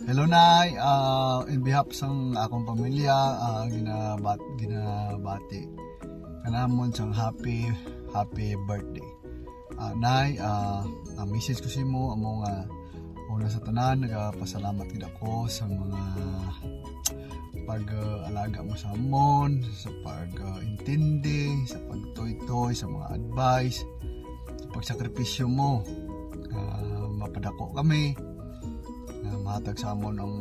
Hello Nay, in behalf sang akong pamilya, ginabati kanamon sang happy birthday. Nay, ang message ko sa imo amo nga una sa tanan nagapasalamat gid ako sa mga pag-alaga mo sa amon, sa pag-intindi, sa pagtoy-toy, sa mga advice, sa pagsakripisyo mo. Mapadako kami mahatag sa amon ang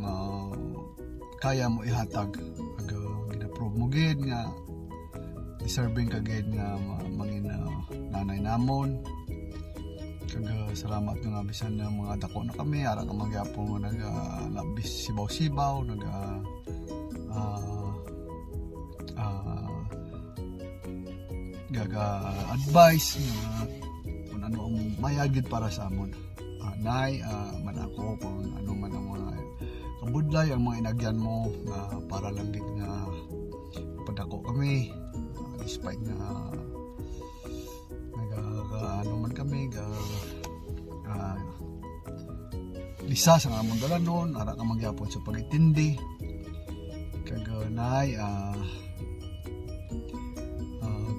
kaya mo ihatag pag gina-prove mo gid nga deserving ka gid nga mangin nanay namon kag salamat nga bisan na mga dako na kami ara ka magyapon nga naglabis sibaw-sibaw gaga advice kung ano ang mayagid para sa amon. Nay, manako kung ano man ang mga kabudlay ang mga inagyan mo para lang din nga padako kami despite na ano man kami lisa sa among dalanon ara ka magyapon sa pagitindi kag Nay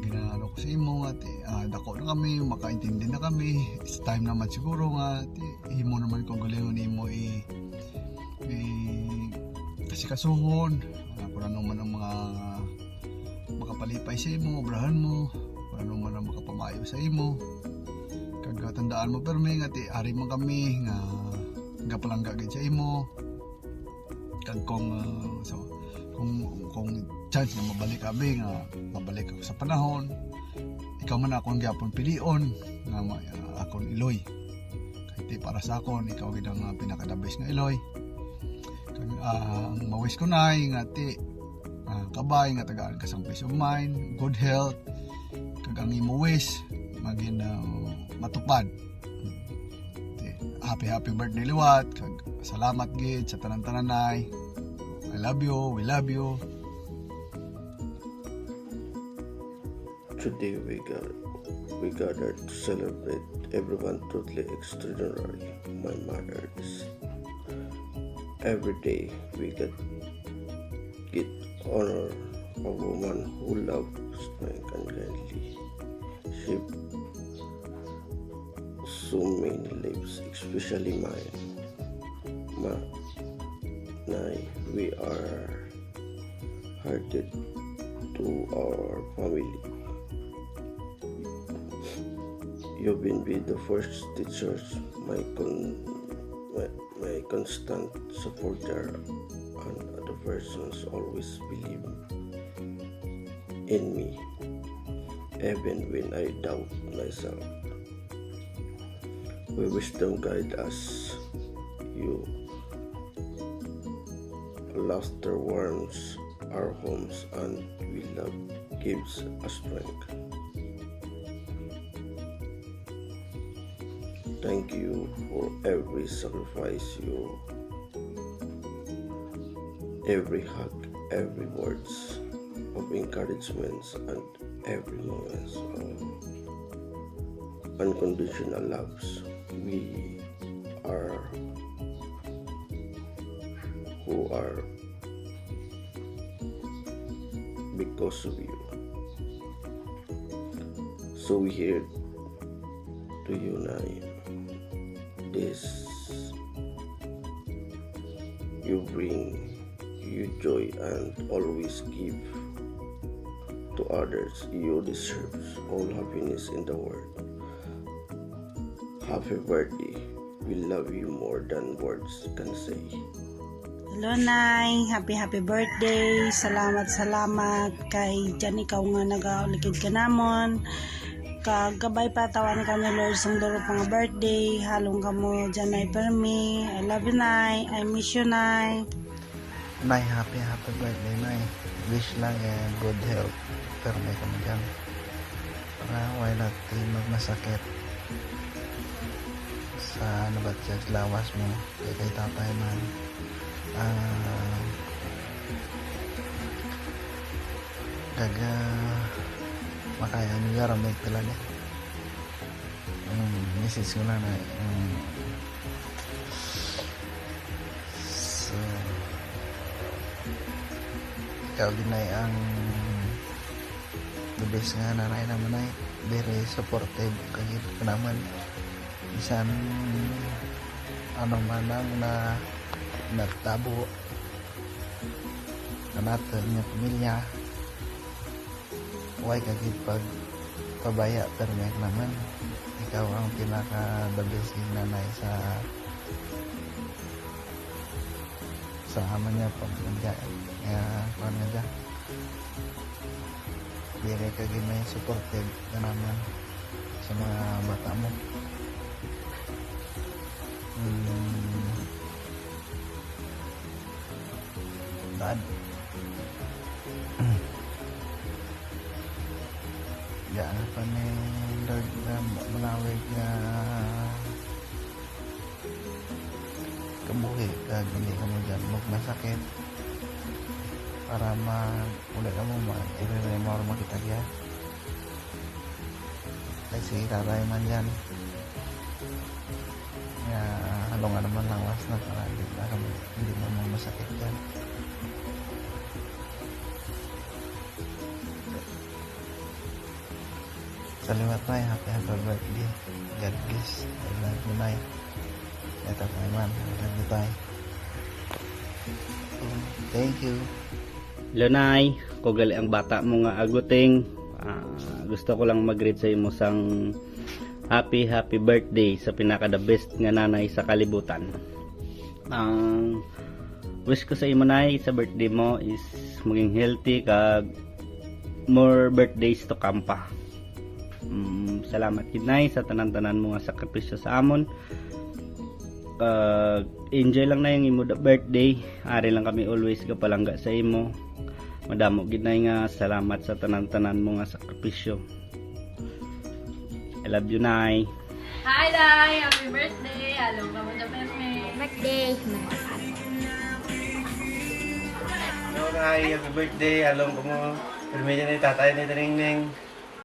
ginano ko sa imo nga dako na kami makaintindi na kami. It's time naman siguro nga himo naman kung galingon nimo kasi kasuhon kung ano man ang mga makapalipay sa imo, obrahan mo, kung ano man ang makapamayo sa imo kag tandaan mo permi nga ari man kami nga gapalangga gid sa imo kag kung chance na mabalik abi nga mabalik ako sa panahon ikaw man akong gyapon pilion nga akong iloy kahit para sa akon ikaw gid ang pinaka-the best nga iloy kag ang mawis ko nay nga kabay nga tagaan ka sang peace of mind, good health kag ang imo wish maging matupad. Happy birthday liwat kag salamat gid sa tanan-tanan nay. I love you, we love you. Today we gathered to celebrate everyone totally extraordinary. My mother's. Every day we get honor a woman who loves strength and kindly. She so many lives, especially mine. We are hearted to our family. You've been with the first teachers, my constant supporter, and other persons always believe in me, even when I doubt myself. Your wisdom guide us. You laughter warms our homes, and we love gives us strength. Thank you for every sacrifice every hug, every words of encouragement, and every moment of unconditional loves. We are who are because of you. So we here to unite this. You bring you joy and always give to others. You deserve all happiness in the world. Happy birthday. We love you more than words can say. Hello Nay, happy birthday. Salamat kay Jan ikaw nga nagaulikid ka namon. Kagabay pa tawan ka ni Lord sang duro pang birthday. Halong ka mo Jan Nay permi. I love you Nay. I miss you Nay. Nay, happy birthday, Nay. Wish lang good health. Pero may kami dyan. Para why not magmasakit sa lawas mo. Kay tatay man. Makaya niya ramay talaga. Message ko na ikaw ginay ang the best nga nanay naman ay very supportive kagit ka naman bisan ano man ang na nagtabo na natin yung pamilya huwag kagit pag pabaya permek naman ikaw ang pinaka the best nanay sa aman niya pag paano nga bigay ka may supportive ka naman sa mga bata mo dad yan pa ni Lord na malawig na kabuhi kag hindi ka mo dyan magmasakit para ulit ka mo i-remember mo kita yan kasi taray man yan halong naman lang was na para hindi mo masakit yan salamat Nay, happy birthday. God bless. I love you Nay. Ito tayo man, I love you Tay. Thank you. Hello Nay, kugali ang bata mo nga aguting. Gusto ko lang mag-greet sa imo sang happy birthday sa pinaka the best nga nanay sa kalibutan. Ang wish ko sa imo Nay sa birthday mo is maging healthy kag more birthdays to come pa. Salamat Nay sa tanan-tanan mo nga sakripisyo sa amon. Enjoy lang na yung imo birthday. Ari lang kami always kapalangga sa imo. Madamo gid Nay nga salamat sa tanan-tanan mo nga sakripisyo. I love you Nay. Hi Day! Happy birthday! Along ka mo sa Birthday. Hello, Nay. Happy birthday. Along ko mo. Permit ni tatay ni Ning Ning.